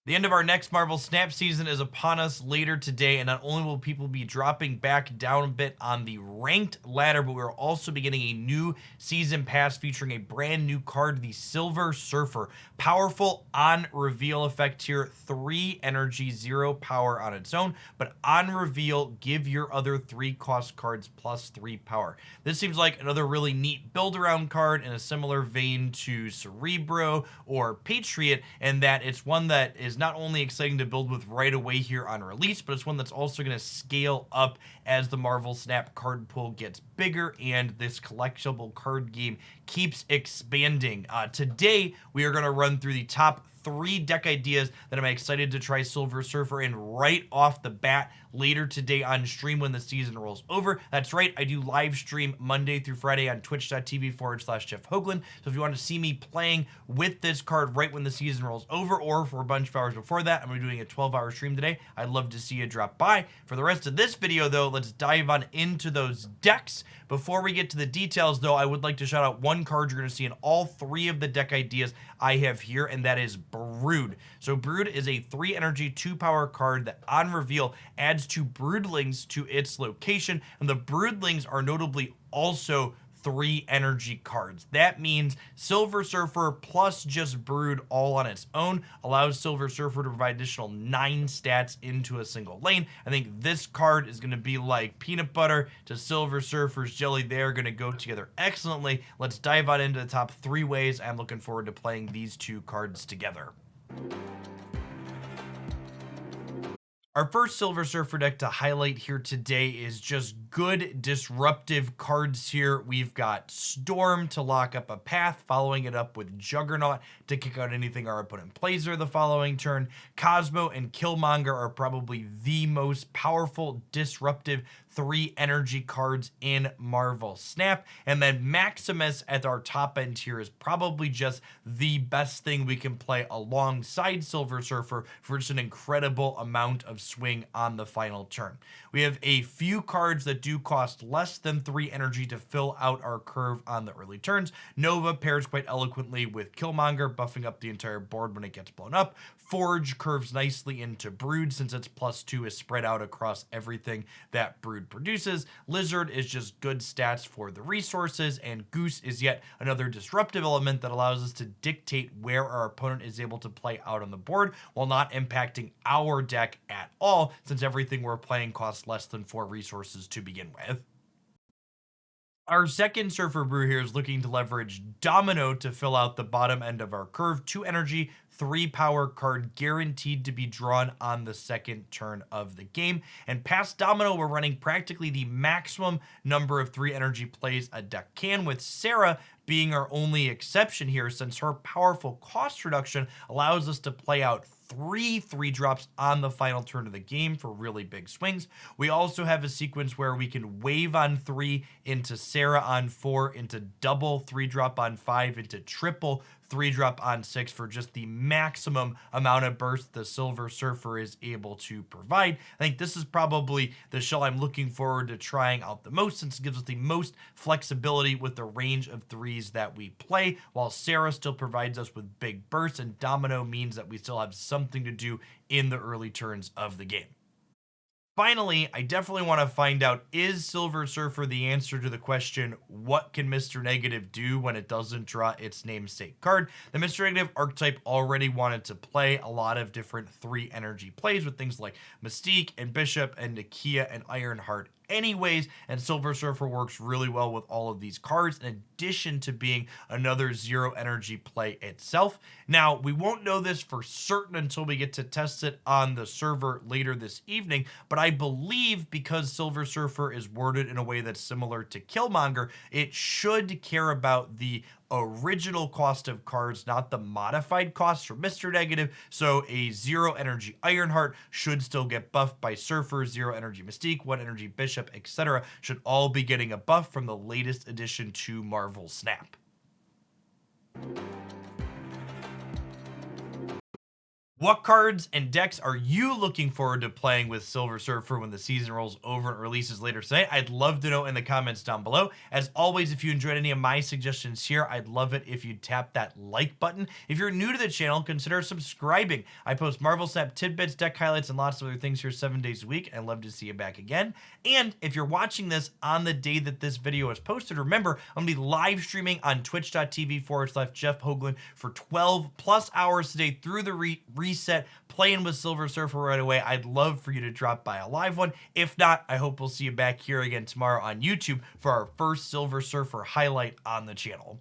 The end of our next Marvel Snap season is upon us later today, and not only will people be dropping back down a bit on the ranked ladder, but we're also beginning a new season pass featuring a brand new card, the Silver Surfer. Powerful on reveal effect here, 3 energy, 0 power on its own, but on reveal, give your other 3 cost cards plus 3 power. This seems like another really neat build around card in a similar vein to Cerebro or Patriot, and that it's one that is not only exciting to build with right away here on release, but it's one that's also going to scale up as the Marvel Snap card pool gets bigger and this collectible card game keeps expanding. Today, we are going to run through the top 3 deck ideas that I'm excited to try Silver Surfer in right off the bat later today on stream when the season rolls over. That's right, I do live stream Monday through Friday on twitch.tv/Jeff Hoagland. So if you want to see me playing with this card right when the season rolls over, or for a bunch of hours before that, I'm going to be doing a 12-hour stream today. I'd love to see you drop by. For the rest of this video, though, let's dive on into those decks. Before we get to the details, though, I would like to shout out one card you're going to see in all 3 of the deck ideas I have here, and that is Brood. So Brood is a 3 energy, 2 power card that on reveal adds 2 Broodlings to its location, and the Broodlings are notably also 3 energy cards. That means Silver Surfer plus just Brood all on its own allows Silver Surfer to provide additional 9 stats into a single lane. I think this card is going to be like peanut butter to Silver Surfer's jelly. They're going to go together excellently. Let's dive on into the top 3 ways I'm looking forward to playing these 2 cards together. Our first Silver Surfer deck to highlight here today is just good disruptive cards here. We've got Storm to lock up a path, following it up with Juggernaut to kick out anything our opponent plays there the following turn. Cosmo and Killmonger are probably the most powerful disruptive 3 energy cards in Marvel Snap. And then Maximus at our top end here is probably just the best thing we can play alongside Silver Surfer for just an incredible amount of swing on the final turn. We have a few cards that do cost less than 3 energy to fill out our curve on the early turns. Nova pairs quite eloquently with Killmonger, buffing up the entire board when it gets blown up. Forge curves nicely into Brood since its +2 is spread out across everything that Brood produces. Lizard is just good stats for the resources, and Goose is yet another disruptive element that allows us to dictate where our opponent is able to play out on the board while not impacting our deck at all, since everything we're playing costs less than 4 resources to begin with. Our second Surfer Brew here is looking to leverage Domino to fill out the bottom end of our curve. 2 energy, 3 power card guaranteed to be drawn on the second turn of the game. And past Domino, we're running practically the maximum number of 3 energy plays a deck can, with Sarah being our only exception here, since her powerful cost reduction allows us to play out 3 drops on the final turn of the game for really big swings. We also have a sequence where we can wave on 3 into Sarah on 4 into double 3-drop on 5 into triple 3-drop on 6 for just the maximum amount of burst the Silver Surfer is able to provide. I think this is probably the shell I'm looking forward to trying out the most, since it gives us the most flexibility with the range of 3s that we play, while Sarah still provides us with big bursts, and Domino means that we still have something to do in the early turns of the game. Finally, I definitely want to find out, is Silver Surfer the answer to the question, what can Mr. Negative do when it doesn't draw its namesake card? The Mr. Negative archetype already wanted to play a lot of different 3 energy plays with things like Mystique and Bishop and Nakia and Ironheart anyways, and Silver Surfer works really well with all of these cards, in addition to being another 0 energy play itself. Now, we won't know this for certain until we get to test it on the server later this evening, but I believe because Silver Surfer is worded in a way that's similar to Killmonger, it should care about the original cost of cards, not the modified cost for Mr. Negative. So a 0 energy Ironheart should still get buffed by Surfer, 0 energy Mystique, 1 energy Bishop, etc. should all be getting a buff from the latest addition to Marvel Snap. What cards and decks are you looking forward to playing with Silver Surfer when the season rolls over and releases later tonight? I'd love to know in the comments down below. As always, if you enjoyed any of my suggestions here, I'd love it if you tap that like button. If you're new to the channel, consider subscribing. I post Marvel Snap tidbits, deck highlights, and lots of other things here 7 days a week. I'd love to see you back again. And if you're watching this on the day that this video is posted, remember, I'm going to be live streaming on twitch.tv/Jeff Hoagland for 12 plus hours today through the reset, playing with Silver Surfer right away. I'd love for you to drop by a live one. If not, I hope we'll see you back here again tomorrow on YouTube for our first Silver Surfer highlight on the channel.